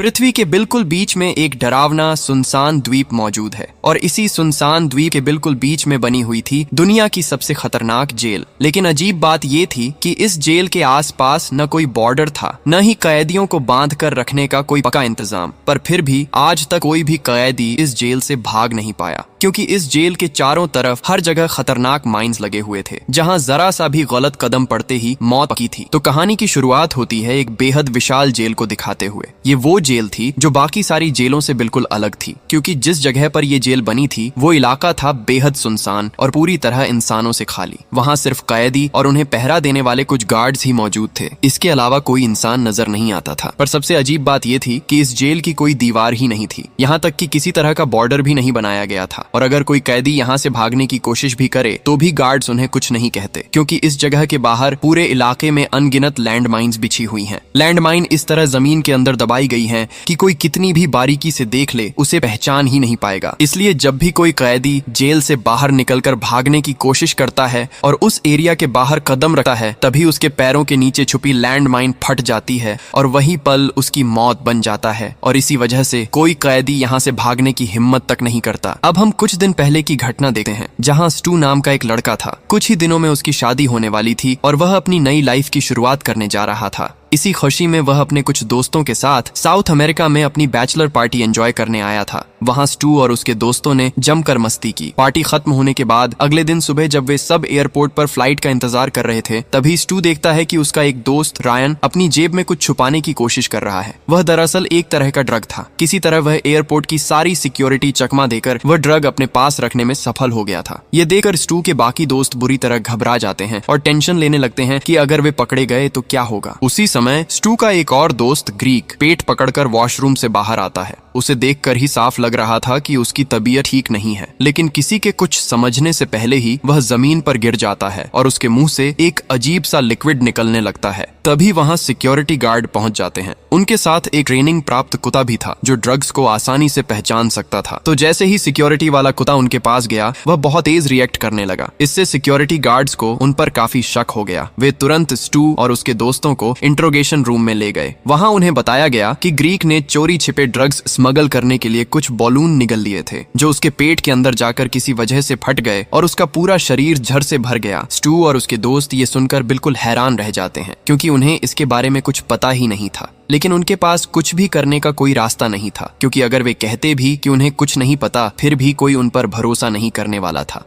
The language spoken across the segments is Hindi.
पृथ्वी के बिल्कुल बीच में एक डरावना सुनसान द्वीप मौजूद है और इसी सुनसान द्वीप के बिल्कुल बीच में बनी हुई थी दुनिया की सबसे खतरनाक जेल। लेकिन अजीब बात ये थी कि इस जेल के आसपास न कोई बॉर्डर था, न ही कैदियों को बांध कर रखने का कोई पक्का इंतजाम। पर फिर भी आज तक कोई भी कैदी इस जेल से भाग नहीं पाया, क्योंकि इस जेल के चारों तरफ हर जगह खतरनाक माइंस लगे हुए थे, जहां जरा सा भी गलत कदम पड़ते ही मौत पक्की थी। तो कहानी की शुरुआत होती है एक बेहद विशाल जेल को दिखाते हुए। ये वो जेल थी जो बाकी सारी जेलों से बिल्कुल अलग थी, क्योंकि जिस जगह पर ये जेल बनी थी वो इलाका था बेहद सुनसान और पूरी तरह इंसानों से खाली। वहाँ सिर्फ कैदी और उन्हें पहरा देने वाले कुछ गार्ड्स ही मौजूद थे। इसके अलावा कोई इंसान नजर नहीं आता था। पर सबसे अजीब बात ये थी कि इस जेल की कोई दीवार ही नहीं थी, यहाँ तक कि किसी तरह का बॉर्डर भी नहीं बनाया गया था। और अगर कोई कैदी यहाँ से भागने की कोशिश भी करे तो भी गार्ड्स उन्हें कुछ नहीं कहते, क्योंकि इस जगह के बाहर पूरे इलाके में अनगिनत लैंड माइन्स बिछी हुई हैं। लैंड माइन इस तरह जमीन के अंदर दबाई गई हैं कि कोई कितनी भी बारीकी से देख ले उसे पहचान ही नहीं पाएगा। इसलिए जब भी कोई कैदी जेल से बाहर निकलकर भागने की कोशिश करता है और उस एरिया के बाहर कदम रखता है, तभी उसके पैरों के नीचे छुपी लैंड माइन फट जाती है और वही पल उसकी मौत बन जाता है। और इसी वजह से कोई कैदी यहाँ से भागने की हिम्मत तक नहीं करता। अब हम कुछ दिन पहले की घटना देखते हैं, जहाँ स्टू नाम का एक लड़का था। कुछ ही दिनों में उसकी शादी होने वाली थी और वह अपनी नई लाइफ की शुरुआत करने जा रहा था। इसी खुशी में वह अपने कुछ दोस्तों के साथ साउथ अमेरिका में अपनी बैचलर पार्टी एंजॉय करने आया था। वहाँ स्टू और उसके दोस्तों ने जमकर मस्ती की। पार्टी खत्म होने के बाद अगले दिन सुबह जब वे सब एयरपोर्ट पर फ्लाइट का इंतजार कर रहे थे, तभी स्टू देखता है कि उसका एक दोस्त रायन अपनी जेब में कुछ छुपाने की कोशिश कर रहा है। वह दरअसल एक तरह का ड्रग था। किसी तरह वह एयरपोर्ट की सारी सिक्योरिटी चकमा देकर वह ड्रग अपने पास रखने में सफल हो गया था। ये देखकर स्टू के बाकी दोस्त बुरी तरह घबरा जाते हैं और टेंशन लेने लगते हैं कि अगर वे पकड़े गए तो क्या होगा। उसी समय स्टू का एक और दोस्त ग्रीक पेट पकड़कर वॉशरूम से बाहर आता है। उसे देखकर ही साफ लग रहा था कि उसकी तबीयत ठीक नहीं है, लेकिन किसी के कुछ समझने से पहले ही वह जमीन पर गिर जाता है और उसके मुंह से एक अजीब सा लिक्विड निकलने लगता है। तभी वहां सिक्योरिटी गार्ड पहुंच जाते हैं। उनके साथ एक ट्रेनिंग प्राप्त कुत्ता भी था जो ड्रग्स को आसानी से पहचान सकता था। तो जैसे ही सिक्योरिटी वाला कुत्ता उनके पास गया, वह बहुत तेज रिएक्ट करने लगा। इससे सिक्योरिटी गार्ड्स को उन पर काफी शक हो गया। वे तुरंत स्टू और उसके दोस्तों को इंट्रोगेशन रूम में ले गए। वहां उन्हें बताया गया कि ग्रीक ने चोरी छिपे ड्रग्स स्मगल करने के लिए कुछ बॉलून निगल लिए थे, जो उसके पेट के अंदर जाकर किसी वजह से फट गए और उसका पूरा शरीर झर से भर गया। स्टू और उसके दोस्त ये सुनकर बिल्कुल हैरान रह जाते हैं, क्योंकि उन्हें इसके बारे में कुछ पता ही नहीं था। लेकिन उनके पास कुछ भी करने का कोई रास्ता नहीं था, क्योंकि अगर वे कहते भी कि उन्हें कुछ नहीं पता, फिर भी कोई उन पर भरोसा नहीं करने वाला था।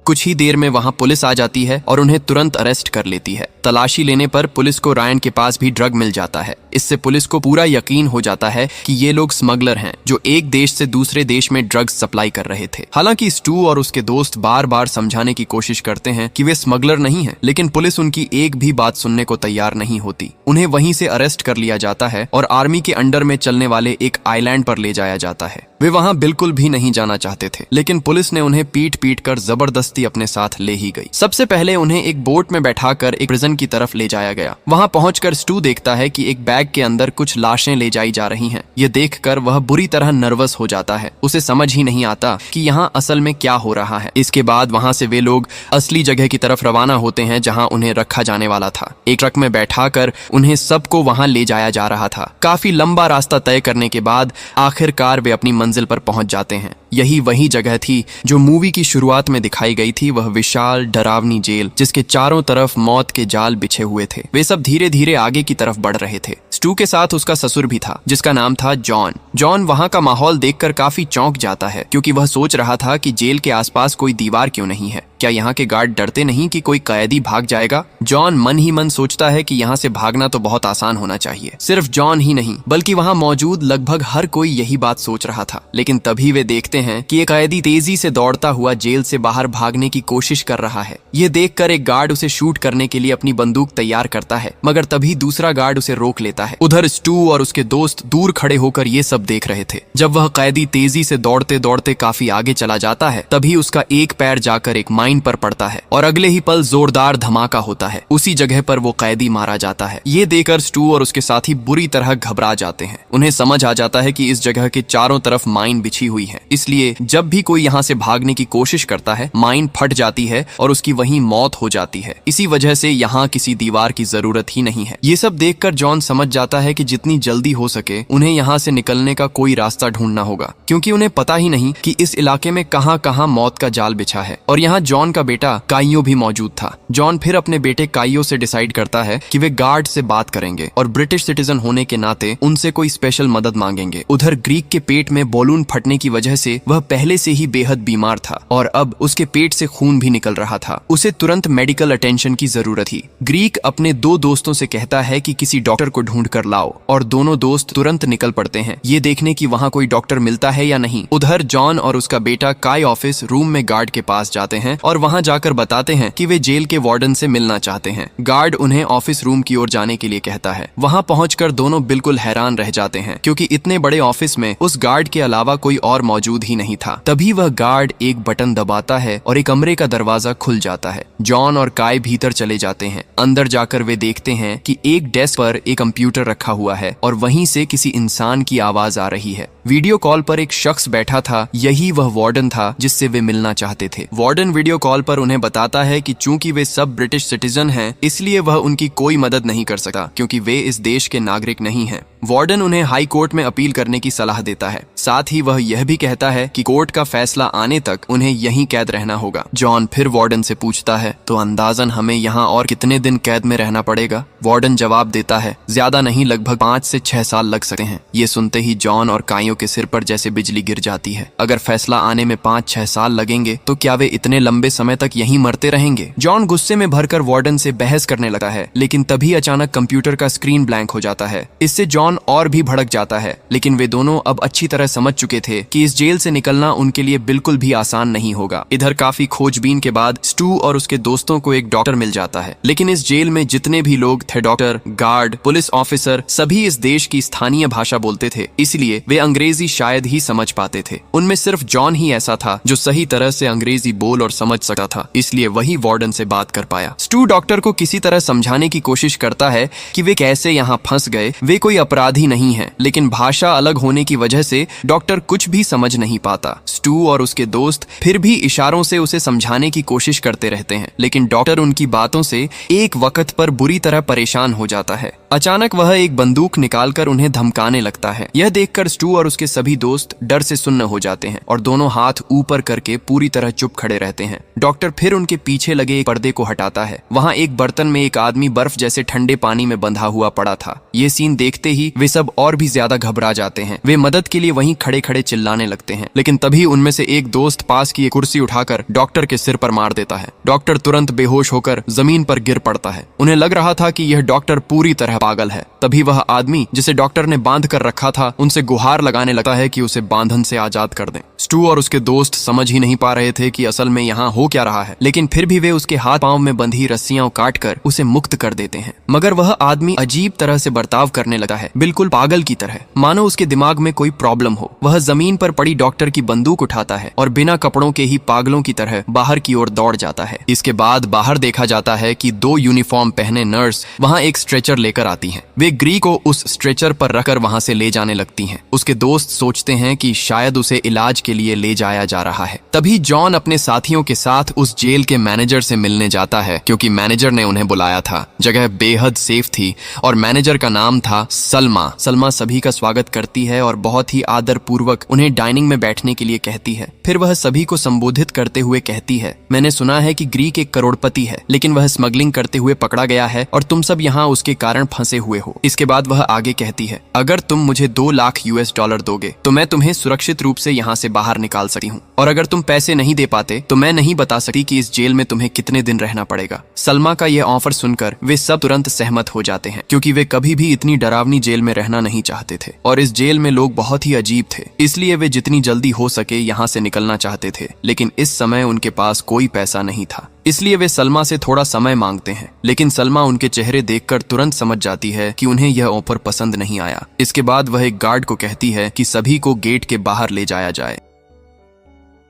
कुछ ही देर में वहां पुलिस आ जाती है और उन्हें तुरंत अरेस्ट कर लेती है। तलाशी लेने पर पुलिस को रायन के पास भी ड्रग मिल जाता है। इससे पुलिस को पूरा यकीन हो जाता है कि ये लोग स्मगलर हैं, जो एक देश से दूसरे देश में ड्रग्स सप्लाई कर रहे थे। हालांकि स्टू और उसके दोस्त बार बार समझाने की कोशिश करते हैं कि वे स्मगलर नहीं हैं, लेकिन पुलिस उनकी एक भी बात सुनने को तैयार नहीं होती। उन्हें वहीं से अरेस्ट कर लिया जाता है और आर्मी के अंडर में चलने वाले एक आइलैंड पर ले जाया जाता है। वे वहां बिल्कुल भी नहीं जाना चाहते थे, लेकिन पुलिस ने उन्हें पीट पीट कर जबरदस्ती अपने साथ ले ही गई। सबसे पहले उन्हें एक बोट में बैठाकर एक प्रिजन की तरफ ले जाया गया। वहां पहुंचकर स्टू देखता है कि एक बैग के अंदर कुछ लाशें ले जाई जा रही हैं। ये देखकर वह बुरी तरह नर्वस हो जाता है। उसे समझ ही नहीं आता कि यहाँ असल में क्या हो रहा है। इसके बाद वहां से वे लोग असली जगह की तरफ रवाना होते हैं, जहाँ उन्हें रखा जाने वाला था। एक ट्रक में बैठाकर उन्हें सबको वहां ले जाया जा रहा था। काफी लंबा रास्ता तय करने के बाद आखिरकार वे अपनी मंजिल पर पहुंच जाते हैं। यही वही जगह थी जो मूवी की शुरुआत में दिखाई गई थी, वह विशाल डरावनी जेल जिसके चारों तरफ मौत के जाल बिछे हुए थे। वे सब धीरे धीरे आगे की तरफ बढ़ रहे थे। स्टू के साथ उसका ससुर भी था, जिसका नाम था जॉन। जॉन वहां का माहौल देखकर काफी चौंक जाता है, क्योंकि वह सोच रहा था कि जेल के आसपास कोई दीवार क्यों नहीं है। क्या यहाँ के गार्ड डरते नहीं कि कोई कैदी भाग जाएगा? जॉन मन ही मन सोचता है कि यहाँ से भागना तो बहुत आसान होना चाहिए। सिर्फ जॉन ही नहीं, बल्कि वहाँ मौजूद लगभग हर कोई यही बात सोच रहा था। लेकिन तभी वे देखते हैं कि एक कैदी तेजी से दौड़ता हुआ जेल से बाहर भागने की कोशिश कर रहा है। ये देखकर एक गार्ड उसे शूट करने के लिए अपनी बंदूक तैयार करता है, मगर तभी दूसरा गार्ड उसे रोक लेता है। उधर स्टू और उसके दोस्त दूर खड़े होकर ये सब देख रहे थे। जब वह कैदी तेजी से दौड़ते दौड़ते काफी आगे चला जाता है, तभी उसका एक पैर जाकर एक माइन माइन पर पड़ता है और अगले ही पल जोरदार धमाका होता है। उसी जगह पर वो कैदी मारा जाता है। ये देखकर स्टू और उसके साथी बुरी तरह घबरा जाते हैं। उन्हें समझ आ जाता है कि इस जगह के चारों तरफ माइन बिछी हुई है, इसलिए जब भी कोई यहाँ से भागने की कोशिश करता है माइन फट जाती है और उसकी वहीं मौत हो जाती है। इसी वजह से यहाँ किसी दीवार की जरूरत ही नहीं है। ये सब देखकर जॉन समझ जाता है कि जितनी जल्दी हो सके उन्हें यहाँ से निकलने का कोई रास्ता ढूंढना होगा, क्योंकि उन्हें पता ही नहीं कि इस इलाके में कहाँ कहाँ मौत का जाल बिछा है। और यहाँ जॉन का बेटा काइयो भी मौजूद था। जॉन फिर अपने बेटे काइयो से डिसाइड करता है कि वे गार्ड से बात करेंगे और ब्रिटिश सिटीजन होने के नाते उनसे कोई स्पेशल मदद मांगेंगे। उधर ग्रीक के पेट में बॉलून फटने की वजह से वह पहले से ही बेहद बीमार था और अब उसके पेट से खून भी निकल रहा था। उसे तुरंत मेडिकल अटेंशन की जरूरत थी। ग्रीक अपने दो दोस्तों से कहता है कि किसी डॉक्टर को ढूंढ कर लाओ और दोनों दोस्त तुरंत निकल पड़ते हैं, ये देखने की वहाँ कोई डॉक्टर मिलता है या नहीं। उधर जॉन और उसका बेटा काई ऑफिस रूम में गार्ड के पास जाते हैं और वहाँ जाकर बताते हैं कि वे जेल के वार्डन से मिलना चाहते हैं। गार्ड उन्हें ऑफिस रूम की ओर जाने के लिए कहता है। वहाँ पहुंचकर दोनों बिल्कुल हैरान रह जाते हैं, क्योंकि इतने बड़े ऑफिस में उस गार्ड के अलावा कोई और मौजूद ही नहीं था। तभी वह गार्ड एक बटन दबाता है और एक कमरे का दरवाजा खुल जाता है। जॉन और काई भीतर चले जाते हैं। अंदर जाकर वे देखते हैं कि एक डेस्क पर एक कंप्यूटर रखा हुआ है और वहीं से किसी इंसान की आवाज आ रही है। वीडियो कॉल पर एक शख्स बैठा था, यही वह वार्डन था जिससे वे मिलना चाहते थे। वार्डन वीडियो कॉल पर उन्हें बताता है कि चूंकि वे सब ब्रिटिश सिटीजन हैं, इसलिए वह उनकी कोई मदद नहीं कर सकता, क्योंकि वे इस देश के नागरिक नहीं हैं। वार्डन उन्हें हाई कोर्ट में अपील करने की सलाह देता है। साथ ही वह यह भी कहता है कि कोर्ट का फैसला आने तक उन्हें यहीं कैद रहना होगा। जॉन फिर वार्डन से पूछता है, तो अंदाजन हमें यहाँ और कितने दिन कैद में रहना पड़ेगा? वार्डन जवाब देता है, ज्यादा नहीं, लगभग 5 से 6 साल लग सकते हैं। ये सुनते ही जॉन और काइयो के सिर पर जैसे बिजली गिर जाती है। अगर फैसला आने में 5-6 साल लगेंगे तो क्या वे इतने लंबे समय तक यहीं मरते रहेंगे? जॉन गुस्से में भरकर वार्डन से बहस करने लगता है, लेकिन तभी अचानक कंप्यूटर का स्क्रीन ब्लैंक हो जाता है। इससे जॉन और भी भड़क जाता है, लेकिन वे दोनों अब अच्छी तरह समझ चुके थे कि इस जेल से निकलना उनके लिए बिल्कुल भी आसान नहीं होगा। इधर काफी खोजबीन के बाद स्टू और उसके दोस्तों को एक डॉक्टर मिल जाता है, लेकिन इस जेल में जितने भी लोग थे, डॉक्टर, गार्ड, पुलिस ऑफिसर, सभी इस देश की स्थानीय भाषा बोलते थे, इसलिए वे अंग्रेजी शायद ही समझ पाते थे। उनमें सिर्फ जॉन ही ऐसा था जो सही तरह से अंग्रेजी बोल और समझ सकता था, इसलिए वही वार्डन से बात कर पाया। स्टू डॉक्टर को किसी तरह समझाने की कोशिश करता है कि वे कैसे यहाँ फंस गए, वे कोई अपराधी नहीं है, लेकिन भाषा अलग होने की वजह से डॉक्टर कुछ भी समझ नहीं पाता। स्टू और उसके दोस्त फिर भी इशारों से उसे समझाने की कोशिश करते रहते हैं, लेकिन डॉक्टर उनकी बातों से एक वक्त पर बुरी तरह परेशान हो जाता है। अचानक वह एक बंदूक निकालकर उन्हें धमकाने लगता है। यह देखकर स्टू और उसके सभी दोस्त डर से सुन्न हो जाते हैं और दोनों हाथ ऊपर करके पूरी तरह चुप खड़े रहते हैं। डॉक्टर फिर उनके पीछे लगे एक पर्दे को हटाता है। वहाँ एक बर्तन में एक आदमी बर्फ जैसे ठंडे पानी में बंधा हुआ पड़ा था। ये सीन देखते ही वे सब और भी ज्यादा घबरा जाते हैं। वे मदद के लिए वहीं खड़े खड़े चिल्लाने लगते हैं, लेकिन तभी उनमें से एक दोस्त पास की एक कुर्सी उठाकर डॉक्टर के सिर पर मार देता है। डॉक्टर तुरंत बेहोश होकर जमीन पर गिर पड़ता है। उन्हें लग रहा था कि यह डॉक्टर पूरी तरह पागल है। तभी वह आदमी जिसे डॉक्टर ने बांध कर रखा था उनसे गुहार लगाने लगता है कि उसे बांधन से आजाद कर दें। स्टू और उसके दोस्त समझ ही नहीं पा रहे थे कि असल में यहाँ हो क्या रहा है, लेकिन फिर भी वे उसके हाथ पांव में बंधी रस्सियां काट कर उसे मुक्त कर देते हैं। मगर वह आदमी अजीब तरह से बर्ताव करने लगा है, बिल्कुल पागल की तरह, मानो उसके दिमाग में कोई प्रॉब्लम हो। वह जमीन पर पड़ी डॉक्टर की बंदूक उठाता है और बिना कपड़ों के ही पागलों की तरह बाहर की ओर दौड़ जाता है। इसके बाद बाहर देखा जाता है कि 2 यूनिफॉर्म पहने नर्स वहाँ एक स्ट्रेचर लेकर आती हैं। वे ग्री को उस स्ट्रेचर पर रखकर वहाँ से ले जाने लगती हैं। उसके दोस्त सोचते हैं कि शायद उसे इलाज के लिए ले जाया जा रहा है। तभी जॉन अपने साथियों के साथ उस जेल के मैनेजर से मिलने जाता है, क्योंकि मैनेजर ने उन्हें बुलाया था। जगह बेहद सेफ थी और मैनेजर का नाम था सलमा। सलमा सभी का स्वागत करती है और बहुत ही आदर पूर्वक उन्हें डाइनिंग में बैठने के लिए कहती है। फिर वह सभी को संबोधित करते हुए कहती है, मैंने सुना है कि ग्रीक एक करोड़पति है, लेकिन वह स्मगलिंग करते हुए पकड़ा गया है और तुम सब यहाँ उसके कारण फंसे हुए हो। इसके बाद वह आगे कहती है, अगर तुम मुझे 2 लाख US$ दोगे तो मैं तुम्हें सुरक्षित रूप से यहाँ से बाहर निकाल सकती हूँ, और अगर तुम पैसे नहीं दे पाते तो मैं नहीं बता सकती कि इस जेल में तुम्हें कितने दिन रहना पड़ेगा। सलमा का यह ऑफर सुनकर वे सब तुरंत सहमत हो जाते हैं, क्योंकि वे कभी भी इतनी डरावनी जेल में रहना नहीं चाहते थे और इस जेल में लोग बहुत ही अजीब थे, इसलिए वे जितनी जल्दी हो सके यहाँ से निकलना चाहते थे। लेकिन इस समय उनके पास कोई पैसा नहीं था, इसलिए वे सलमा से थोड़ा समय मांगते हैं, लेकिन सलमा उनके चेहरे देखकर तुरंत समझ जाती है कि उन्हें यह ऑफर पसंद नहीं आया। इसके बाद वह एक गार्ड को कहती है कि सभी को गेट के बाहर ले जाया जाए।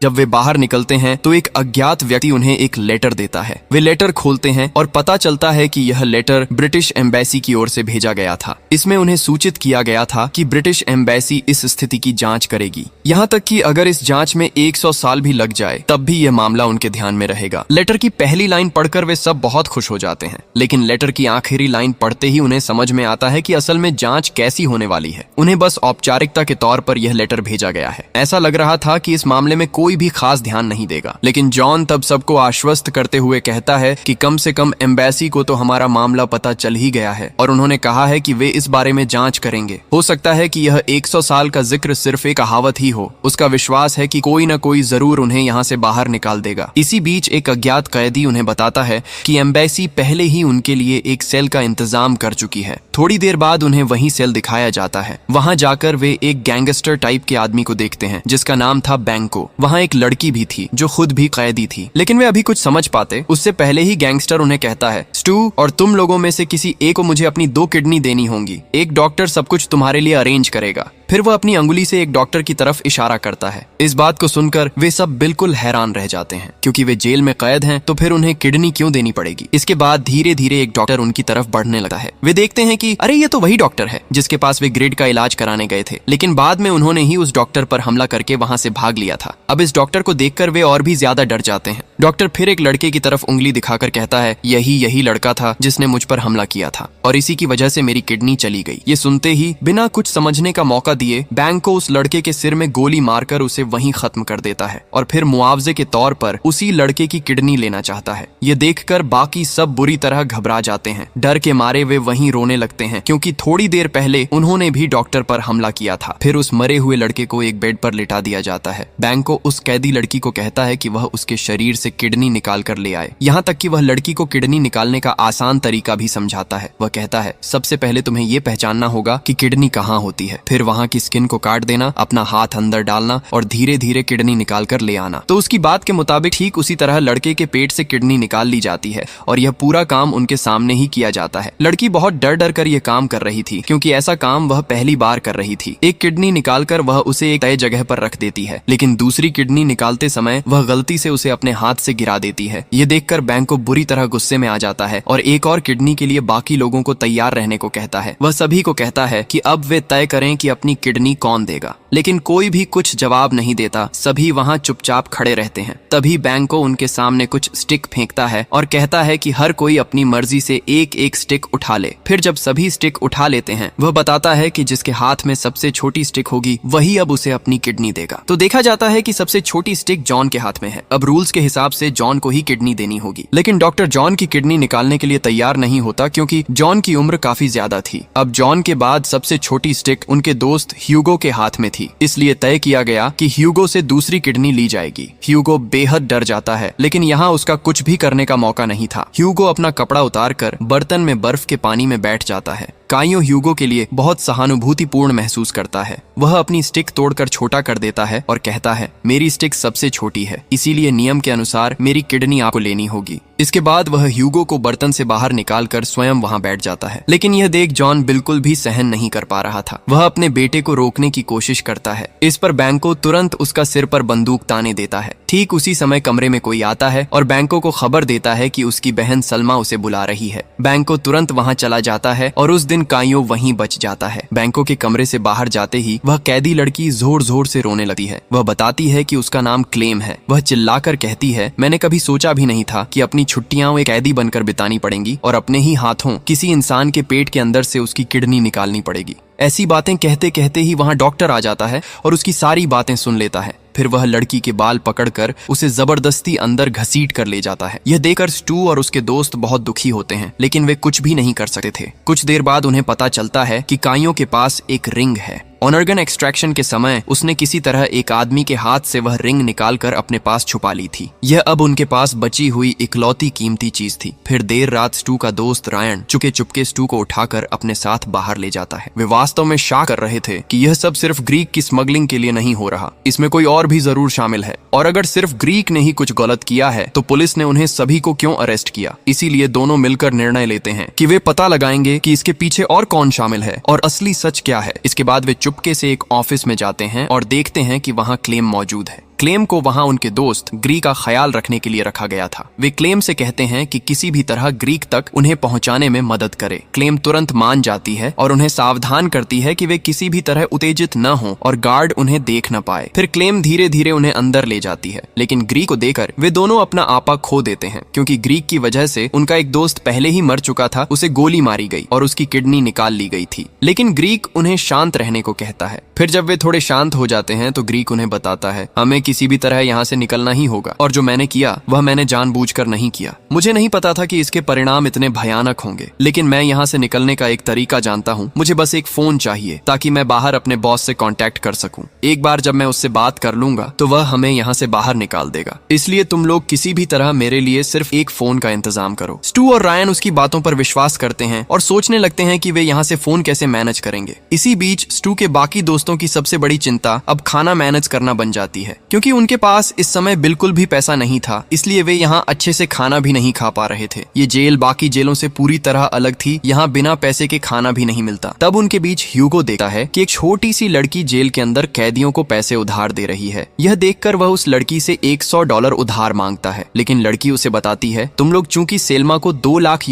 जब वे बाहर निकलते हैं तो एक अज्ञात व्यक्ति उन्हें एक लेटर देता है। वे लेटर खोलते हैं और पता चलता है कि यह लेटर ब्रिटिश एम्बेसी की ओर से भेजा गया था। इसमें उन्हें सूचित किया गया था कि ब्रिटिश एम्बेसी इस स्थिति की जांच करेगी, यहाँ तक कि अगर इस जांच में 100 साल भी लग जाए तब भी यह मामला उनके ध्यान में रहेगा। लेटर की पहली लाइन पढ़कर वे सब बहुत खुश हो जाते हैं, लेकिन लेटर की आखिरी लाइन पढ़ते ही उन्हें समझ में आता है कि असल में जांच कैसी होने वाली है। उन्हें बस औपचारिकता के तौर पर यह लेटर भेजा गया है। ऐसा लग रहा था कि इस मामले में कोई भी खास ध्यान नहीं देगा, लेकिन जॉन तब सबको आश्वस्त करते हुए कहता है कि कम से कम एम्बेसी को तो हमारा मामला पता चल ही गया है और उन्होंने कहा है कि वे इस बारे में जांच करेंगे। हो सकता है कि यह 100 साल का जिक्र सिर्फ एक कहावत ही हो। उसका विश्वास है कि कोई न कोई जरूर उन्हें यहाँ से बाहर निकाल देगा। इसी बीच एक अज्ञात कैदी उन्हें बताता है कि एम्बेसी पहले ही उनके लिए एक सेल का इंतजाम कर चुकी है। थोड़ी देर बाद उन्हें वही सेल दिखाया जाता है। वहां जाकर वे एक गैंगस्टर टाइप के आदमी को देखते हैं जिसका नाम था बैंको। वहां एक लड़की भी थी जो खुद भी कैदी थी, लेकिन वे अभी कुछ समझ पाते उससे पहले ही गैंगस्टर उन्हें कहता है, स्टू और तुम लोगों में से किसी एक को मुझे अपनी 2 किडनी देनी होंगी। एक डॉक्टर सब कुछ तुम्हारे लिए अरेंज करेगा। फिर वह अपनी अंगुली से एक डॉक्टर की तरफ इशारा करता है। इस बात को सुनकर वे सब बिल्कुल हैरान रह जाते हैं, क्योंकि वे जेल में कैद हैं तो फिर उन्हें किडनी क्यों देनी पड़ेगी। इसके बाद धीरे धीरे एक डॉक्टर उनकी तरफ बढ़ने लगता है। वे देखते हैं कि अरे ये तो वही डॉक्टर है जिसके पास वे ग्रिड का इलाज कराने गए थे, लेकिन बाद में उन्होंने ही उस डॉक्टर पर हमला करके वहां से भाग लिया था। अब इस डॉक्टर को देखकर वे और भी ज्यादा डर जाते हैं। डॉक्टर फिर एक लड़के की तरफ उंगली दिखाकर कहता है, यही लड़का था जिसने मुझ पर हमला किया था और इसी की वजह से मेरी किडनी चली गई। ये सुनते ही बिना कुछ समझने का मौका दिए बैंक को उस लड़के के सिर में गोली मारकर उसे वहीं खत्म कर देता है और फिर मुआवजे के तौर पर उसी लड़के की किडनी लेना चाहता है। ये देखकर बाकी सब बुरी तरह घबरा जाते हैं। डर के मारे वे वहीं रोने लगते हैं, क्योंकि थोड़ी देर पहले उन्होंने भी डॉक्टर पर हमला किया था। फिर उस मरे हुए लड़के को एक बेड पर लिटा दिया जाता है। बैंक को उस कैदी लड़की को कहता है कि वह उसके शरीर से किडनी निकाल कर ले आए। यहाँ तक कि वह लड़की को किडनी निकालने का आसान तरीका भी समझाता है। वह कहता है, सबसे पहले तुम्हें ये पहचानना होगा कि किडनी कहाँ होती है, फिर वहाँ की स्किन को काट देना, अपना हाथ अंदर डालना और धीरे धीरे किडनी निकाल कर ले आना। तो उसकी बात के मुताबिक ठीक उसी तरह लड़के के पेट से किडनी निकाल ली जाती है और यह पूरा काम उनके सामने ही किया जाता है। लड़की बहुत डर डर कर यह काम कर रही थी, क्योंकि ऐसा काम वह पहली बार कर रही थी। एक किडनी निकालकर वह उसे एक तय जगह पर रख देती है, लेकिन दूसरी किडनी निकालते समय वह गलती से उसे अपने हाथ से गिरा देती है। ये देखकर बैंक को बुरी तरह गुस्से में आ जाता है और एक और किडनी के लिए बाकी लोगों को तैयार रहने को कहता है। वह सभी को कहता है कि अब वे तय करें कि अपनी किडनी कौन देगा, लेकिन कोई भी कुछ जवाब नहीं देता। सभी वहां चुपचाप खड़े रहते हैं। तभी बैंको उनके सामने कुछ स्टिक फेंकता है और कहता है कि हर कोई अपनी मर्जी से एक एक स्टिक उठा ले। फिर जब सभी स्टिक उठा लेते हैं, वह बताता है कि जिसके हाथ में सबसे छोटी स्टिक होगी वही अब उसे अपनी किडनी देगा। तो देखा जाता है कि सबसे छोटी स्टिक जॉन के हाथ में है। अब रूल्स के हिसाब से जॉन को ही किडनी देनी होगी, लेकिन डॉक्टर जॉन की किडनी निकालने के लिए तैयार नहीं होता, क्योंकि जॉन की उम्र काफी ज्यादा थी। अब जॉन के बाद सबसे छोटी स्टिक उनके दोस्त ह्यूगो के हाथ में थी, इसलिए तय किया गया कि ह्यूगो से दूसरी किडनी ली जाएगी। ह्यूगो बेहद डर जाता है, लेकिन यहाँ उसका कुछ भी करने का मौका नहीं था। ह्यूगो अपना कपड़ा उतारकर बर्तन में बर्फ के पानी में बैठ जाता है। काइयो ह्यूगो के लिए बहुत सहानुभूतिपूर्ण महसूस करता है। वह अपनी स्टिक तोड़कर छोटा कर देता है और कहता है, मेरी स्टिक सबसे छोटी है, इसीलिए नियम के अनुसार मेरी किडनी आपको लेनी होगी। इसके बाद वह ह्यूगो को बर्तन से बाहर निकालकर स्वयं वहां बैठ जाता है, लेकिन यह देख जॉन बिल्कुल भी सहन नहीं कर पा रहा था। वह अपने बेटे को रोकने की कोशिश करता है। इस पर बैंको तुरंत उसका सिर पर बंदूक ताने देता है। ठीक उसी समय कमरे में कोई आता है और बैंको को खबर देता है कि उसकी बहन सलमा उसे बुला रही है। बैंको तुरंत वहां चला जाता है और उस दिन काइयो वहीं बच जाता है। बैंको के कमरे से बाहर जाते ही वह कैदी लड़की जोर जोर से रोने लगती है। वह बताती है कि उसका नाम क्लेम है। वह चिल्लाकर कहती है, मैंने कभी सोचा भी नहीं था कि अपनी छुट्टियां एक कैदी बनकर बितानी पड़ेंगी और अपने ही हाथों किसी इंसान के पेट के अंदर से उसकी किडनी निकालनी पड़ेगी। ऐसी बातें कहते कहते ही वहां डॉक्टर आ जाता है और उसकी सारी बातें सुन लेता है। फिर वह लड़की के बाल पकड़कर उसे जबरदस्ती अंदर घसीट कर ले जाता है। यह देखकर स्टू और उसके दोस्त बहुत दुखी होते हैं, लेकिन वे कुछ भी नहीं कर सकते थे। कुछ देर बाद उन्हें पता चलता है कि काइयो के पास एक रिंग है। ऑर्गन एक्सट्रैक्शन के समय उसने किसी तरह एक आदमी के हाथ से वह रिंग निकालकर अपने पास छुपा ली थी। यह अब उनके पास बची हुई इकलौती कीमती चीज थी। फिर देर रात स्टू का दोस्त रायन चुपके चुपके स्टू को उठाकर अपने साथ बाहर ले जाता है। वे वास्तव में शक कर रहे थे कि यह सब सिर्फ ग्रीक की स्मगलिंग के लिए नहीं हो रहा, इसमें कोई और भी जरूर शामिल है। और अगर सिर्फ ग्रीक ने ही कुछ गलत किया है तो पुलिस ने उन्हें सभी को क्यों अरेस्ट किया। इसीलिए दोनों मिलकर निर्णय लेते हैं कि वे पता लगाएंगे कि इसके पीछे और कौन शामिल है और असली सच क्या है। इसके बाद वे चुपके से एक ऑफिस में जाते हैं और देखते हैं कि वहां क्लेम मौजूद है। क्लेम को वहाँ उनके दोस्त ग्रीक का ख्याल रखने के लिए रखा गया था। वे क्लेम से कहते हैं कि किसी भी तरह ग्रीक तक उन्हें पहुंचाने में मदद करे। क्लेम तुरंत मान जाती है और उन्हें सावधान करती है कि वे किसी भी तरह उत्तेजित न हो और गार्ड उन्हें देख न पाए। फिर क्लेम धीरे धीरे उन्हें अंदर ले जाती है, लेकिन ग्रीक को देखकर वे दोनों अपना आपा खो देते हैं, क्योंकि ग्रीक की वजह से उनका एक दोस्त पहले ही मर चुका था, उसे गोली मारी गई और उसकी किडनी निकाल ली गई थी। लेकिन ग्रीक उन्हें शांत रहने को कहता है। फिर जब वे थोड़े शांत हो जाते हैं तो ग्रीक उन्हें बताता है, हमें किसी भी तरह यहाँ से निकलना ही होगा, और जो मैंने किया वह मैंने जानबूझकर नहीं किया। मुझे नहीं पता था कि इसके परिणाम इतने भयानक होंगे, लेकिन मैं यहाँ से निकलने का एक तरीका जानता हूँ। मुझे बस एक फोन चाहिए ताकि मैं बाहर अपने बॉस से कांटेक्ट कर सकूं। एक बार जब मैं उससे बात कर लूंगा तो वह हमें यहाँ से बाहर निकाल देगा। इसलिए तुम लोग किसी भी तरह मेरे लिए सिर्फ एक फोन का इंतजाम करो। स्टू और रायन उसकी बातों पर विश्वास करते हैं और सोचने लगते हैं कि वे यहाँ से फोन कैसे मैनेज करेंगे। इसी बीच स्टू के बाकी दोस्तों की सबसे बड़ी चिंता अब खाना मैनेज करना बन जाती है, क्योंकि उनके पास इस समय बिल्कुल भी पैसा नहीं था, इसलिए वे यहाँ अच्छे से खाना भी नहीं खा पा रहे थे। ये जेल बाकी जेलों से पूरी तरह अलग थी, यहाँ बिना पैसे के खाना भी नहीं मिलता। तब उनके बीच ह्यूगो देखता है कि एक छोटी सी लड़की जेल के अंदर कैदियों को पैसे उधार दे रही है। यह देखकर वह उस लड़की से $100 उधार मांगता है, लेकिन लड़की उसे बताती है, तुम लोग चूंकि सेल्मा को $2 लाख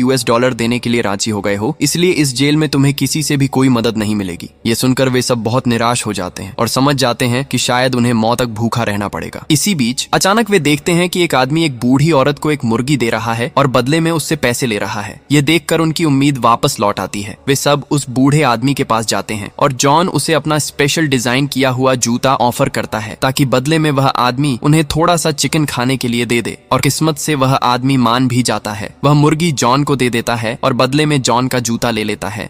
देने के लिए राजी हो गए हो, इसलिए इस जेल में तुम्हें किसी से भी कोई मदद नहीं मिलेगी। ये सुनकर वे सब बहुत निराश हो जाते हैं और समझ जाते हैं कि शायद उन्हें मौत तक भूखा रहना पड़ेगा। इसी बीच अचानक वे देखते हैं कि एक आदमी एक बूढ़ी औरत को एक मुर्गी दे रहा है और बदले में उससे पैसे ले रहा है। यह देखकर उनकी उम्मीद वापस लौट आती है। वे सब उस बूढ़े आदमी के पास जाते हैं और जॉन उसे अपना स्पेशल डिजाइन किया हुआ जूता ऑफर करता है ताकि बदले में वह आदमी उन्हें थोड़ा सा चिकन खाने के लिए दे दे, और किस्मत से वह आदमी मान भी जाता है। वह मुर्गी जॉन को दे देता है और बदले में जॉन का जूता ले लेता है।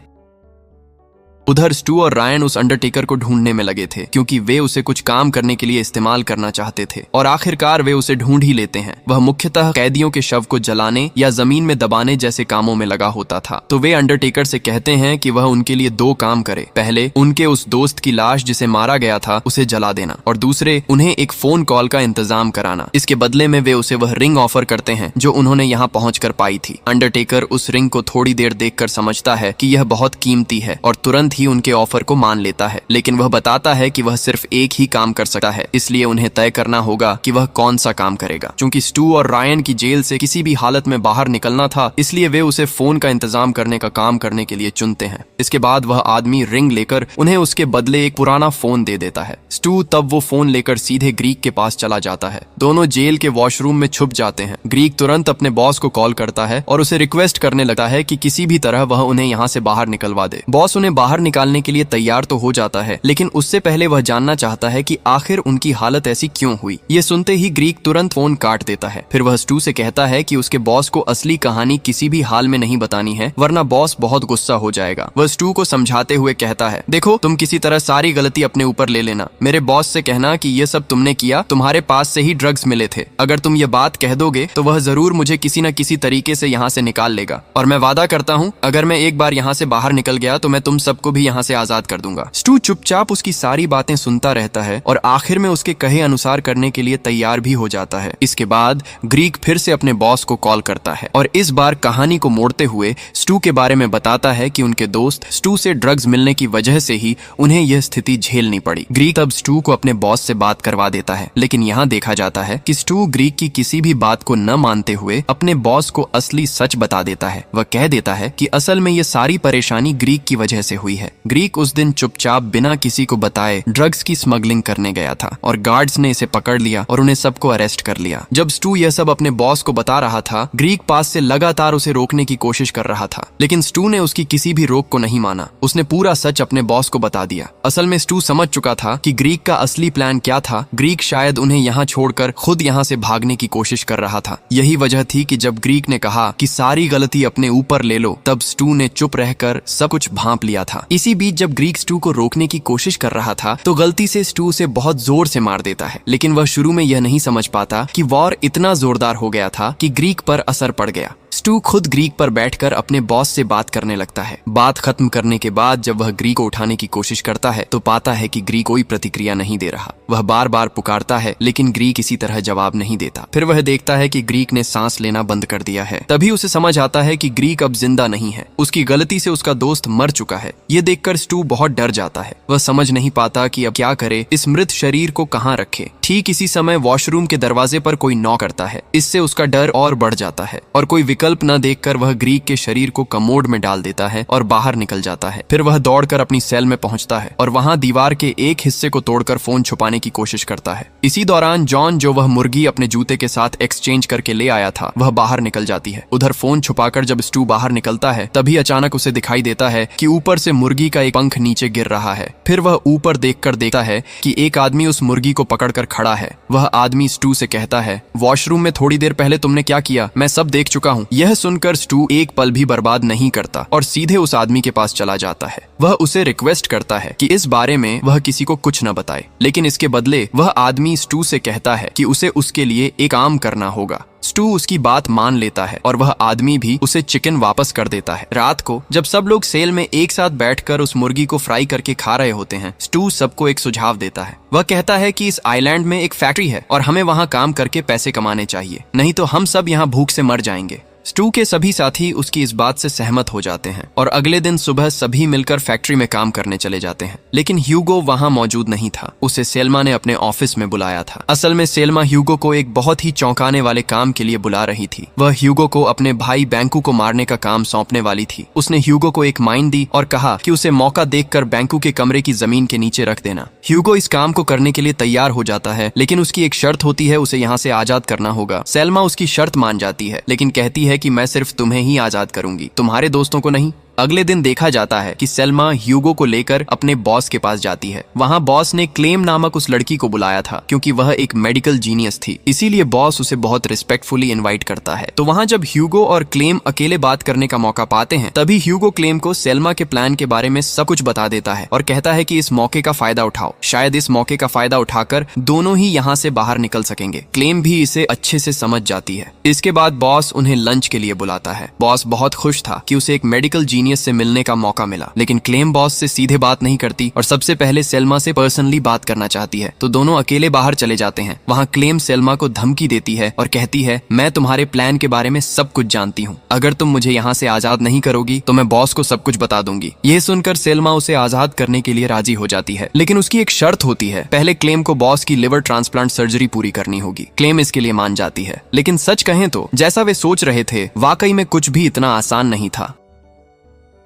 उधर स्टू और रायन उस अंडरटेकर को ढूंढने में लगे थे, क्योंकि वे उसे कुछ काम करने के लिए इस्तेमाल करना चाहते थे, और आखिरकार वे उसे ढूंढ ही लेते हैं। वह मुख्यतः कैदियों के शव को जलाने या जमीन में दबाने जैसे कामों में लगा होता था। तो वे अंडरटेकर से कहते हैं कि वह उनके लिए 2 काम करे। पहले उनके उस दोस्त की लाश जिसे मारा गया था उसे जला देना, और दूसरे उन्हें एक फोन कॉल का इंतजाम कराना। इसके बदले में वे उसे वह रिंग ऑफर करते हैं जो उन्होंने यहाँ पहुंचकर पाई थी। अंडरटेकर उस रिंग को थोड़ी देर देखकर समझता है कि यह बहुत कीमती है और तुरंत ही उनके ऑफर को मान लेता है, लेकिन वह बताता है कि वह सिर्फ एक ही काम कर सकता है, इसलिए उन्हें तय करना होगा कि वह कौन सा काम करेगा। चूंकि स्टू और रायन की जेल से किसी भी हालत में बाहर निकलना था, इसलिए वे उसे फोन का इंतजाम करने का काम करने के लिए चुनते हैं। इसके बाद वह आदमी रिंग लेकर उन्हें उसके बदले एक पुराना फोन दे देता है। स्टू तब वो फोन लेकर सीधे ग्रीक के पास चला जाता है। दोनों जेल के वॉशरूम में छुप जाते हैं। ग्रीक तुरंत अपने बॉस को कॉल करता है और उसे रिक्वेस्ट करने लगता है कि किसी भी तरह वह उन्हें यहाँ से बाहर निकलवा दे। बॉस उन्हें बाहर निकालने के लिए तैयार तो हो जाता है, लेकिन उससे पहले वह जानना चाहता है कि आखिर उनकी हालत ऐसी क्यों हुई। ये सुनते ही ग्रीक तुरंत फोन काट देता है। फिर वह स्टू से कहता है कि उसके बॉस को असली कहानी किसी भी हाल में नहीं बतानी है, वरना बॉस बहुत गुस्सा हो जाएगा। वह स्टू को समझाते हुए कहता है, देखो तुम किसी तरह सारी गलती अपने ऊपर ले लेना। मेरे बॉस से कहना कि ये सब तुमने किया, तुम्हारे पास से ही ड्रग्स मिले थे। अगर तुम ये बात कह दोगे तो वह जरूर मुझे किसी न किसी तरीके से यहाँ से निकाल लेगा, और मैं वादा करता हूँ अगर मैं एक बार यहाँ से बाहर निकल गया तो मैं तुम सबको भी यहाँ से आजाद कर दूंगा। स्टू चुपचाप उसकी सारी बातें सुनता रहता है और आखिर में उसके कहे अनुसार करने के लिए तैयार भी हो जाता है। इसके बाद ग्रीक फिर से अपने बॉस को कॉल करता है और इस बार कहानी को मोड़ते हुए स्टू के बारे में बताता है कि उनके दोस्त स्टू से ड्रग्स मिलने की वजह से ही उन्हें यह स्थिति झेलनी पड़ी। ग्रीक अब स्टू को अपने बॉस से बात करवा देता है, लेकिन यहाँ देखा जाता है कि स्टू ग्रीक की किसी भी बात को न मानते हुए अपने बॉस को असली सच बता देता है। वह कह देता है कि असल में ये सारी परेशानी ग्रीक की वजह से हुई है। ग्रीक उस दिन चुपचाप बिना किसी को बताए ड्रग्स की स्मगलिंग करने गया था और गार्ड्स ने इसे पकड़ लिया और उन्हें सबको अरेस्ट कर लिया। जब स्टू यह सब अपने बॉस को बता रहा था, ग्रीक पास से लगातार उसे रोकने की कोशिश कर रहा था, लेकिन स्टू ने उसकी किसी भी रोक को नहीं माना। उसने पूरा सच अपने बॉस को बता दिया। असल में स्टू समझ चुका था कि ग्रीक का असली प्लान क्या था। ग्रीक शायद उन्हें यहाँ छोड़कर खुद यहाँ से भागने की कोशिश कर रहा था। यही वजह थी कि जब ग्रीक ने कहा कि सारी गलती अपने ऊपर ले लो, तब स्टू ने चुप रहकर सब कुछ भांप लिया था। इसी बीच जब ग्रीक स्टू को रोकने की कोशिश कर रहा था तो गलती से स्टू उसे बहुत जोर से मार देता है, लेकिन वह शुरू में यह नहीं समझ पाता कि वॉर इतना जोरदार हो गया था कि ग्रीक पर असर पड़ गया। स्टू खुद ग्रीक पर बैठकर अपने बॉस से बात करने लगता है। बात खत्म करने के बाद जब वह ग्रीक को उठाने की कोशिश करता है तो पाता है कि ग्रीक कोई प्रतिक्रिया नहीं दे रहा। वह बार बार पुकारता है, लेकिन ग्रीक किसी तरह जवाब नहीं देता। फिर वह देखता है कि ग्रीक ने सांस लेना बंद कर दिया है। तभी उसे समझ आता है कि ग्रीक अब जिंदा नहीं है। उसकी गलती से उसका दोस्त मर चुका है। ये देखकर स्टू बहुत डर जाता है। वह समझ नहीं पाता कि अब क्या करे, इस मृत शरीर को कहाँ रखे। ठीक ठीक इसी समय वॉशरूम के दरवाजे पर कोई नॉक करता है। इससे उसका डर और बढ़ जाता है और कोई विकल्प न देखकर वह ग्रीक के शरीर को कमोड में डाल देता है और बाहर निकल जाता है। फिर वह दौड़कर अपनी सेल में पहुंचता है और वहां दीवार के एक हिस्से को तोड़कर फोन छुपाने की कोशिश करता है। इसी दौरान जॉन, जो वह मुर्गी अपने जूते के साथ एक्सचेंज करके ले आया था, वह बाहर निकल जाती है। उधर फोन छुपाकर जब स्टू बाहर निकलता है तभी अचानक उसे दिखाई देता है कि ऊपर से मुर्गी का एक पंख नीचे गिर रहा है। फिर वह ऊपर देखकर देखता है कि एक आदमी उस मुर्गी को पकड़कर खड़ा है। वह आदमी स्टू से कहता है, वॉशरूम में थोड़ी देर पहले तुमने क्या किया मैं सब देख चुका हूँ। यह सुनकर स्टू एक पल भी बर्बाद नहीं करता और सीधे उस आदमी के पास चला जाता है। वह उसे रिक्वेस्ट करता है कि इस बारे में वह किसी को कुछ न बताए, लेकिन इसके बदले वह आदमी स्टू से कहता है कि उसे उसके लिए एक काम करना होगा। स्टू उसकी बात मान लेता है और वह आदमी भी उसे चिकन वापस कर देता है। रात को जब सब लोग सेल में एक साथ बैठकर उस मुर्गी को फ्राई करके खा रहे होते हैं, स्टू सबको एक सुझाव देता है। वह कहता है कि इस आइलैंड में एक फैक्ट्री है और हमें वहां काम करके पैसे कमाने चाहिए, नहीं तो हम सब यहाँ भूख से मर जाएंगे। स्टू के सभी साथी उसकी इस बात से सहमत हो जाते हैं और अगले दिन सुबह सभी मिलकर फैक्ट्री में काम करने चले जाते हैं। लेकिन ह्यूगो वहां मौजूद नहीं था। उसे सेल्मा ने अपने ऑफिस में बुलाया था। असल में सेल्मा ह्यूगो को एक बहुत ही चौंकाने वाले काम के लिए बुला रही थी। वह ह्यूगो को अपने भाई बैंकू को मारने का काम सौंपने वाली थी। उसने ह्यूगो को एक माइन दी और कहा कि उसे मौका देखकर बैंकू के कमरे की जमीन के नीचे रख देना। ह्यूगो इस काम को करने के लिए तैयार हो जाता है, लेकिन उसकी एक शर्त होती है, उसे यहाँ से आजाद करना होगा। सेल्मा उसकी शर्त मान जाती है, लेकिन कहती है कि मैं सिर्फ तुम्हें ही आजाद करूंगी, तुम्हारे दोस्तों को नहीं। अगले दिन देखा जाता है कि सेल्मा ह्यूगो को लेकर अपने बॉस के पास जाती है। वहां बॉस ने क्लेम नामक उस लड़की को बुलाया था क्योंकि वह एक मेडिकल जीनियस थी, इसीलिए बॉस उसे बहुत रिस्पेक्टफुली इनवाइट करता है। तो वहां जब ह्यूगो और क्लेम अकेले बात करने का मौका पाते हैं, तभी ह्यूगो क्लेम को सेल्मा के प्लान के बारे में सब कुछ बता देता है और कहता है कि इस मौके का फायदा उठाओ, शायद इस मौके का फायदा उठाकर दोनों ही यहाँ से बाहर निकल सकेंगे। क्लेम भी इसे अच्छे से समझ जाती है। इसके बाद बॉस उन्हें लंच के लिए बुलाता है। बॉस बहुत खुश था कि उसे एक मेडिकल जीनियस से मिलने का मौका मिला, लेकिन क्लेम बॉस से सीधे बात नहीं करती और सबसे पहले सेल्मा से पर्सनली बात करना चाहती है। तो दोनों अकेले बाहर चले जाते हैं। वहाँ क्लेम सेल्मा को धमकी देती है और कहती है, मैं तुम्हारे प्लान के बारे में सब कुछ जानती हूँ, अगर तुम मुझे यहाँ से आजाद नहीं करोगी तो मैं बॉस को सब कुछ बता दूंगी। यह सुनकर सेल्मा उसे आजाद करने के लिए राजी हो जाती है, लेकिन उसकी एक शर्त होती है, पहले क्लेम को बॉस की लिवर ट्रांसप्लांट सर्जरी पूरी करनी होगी। क्लेम इसके लिए मान जाती है, लेकिन सच कहें तो जैसा वे सोच रहे थे वाकई में कुछ भी इतना आसान नहीं था।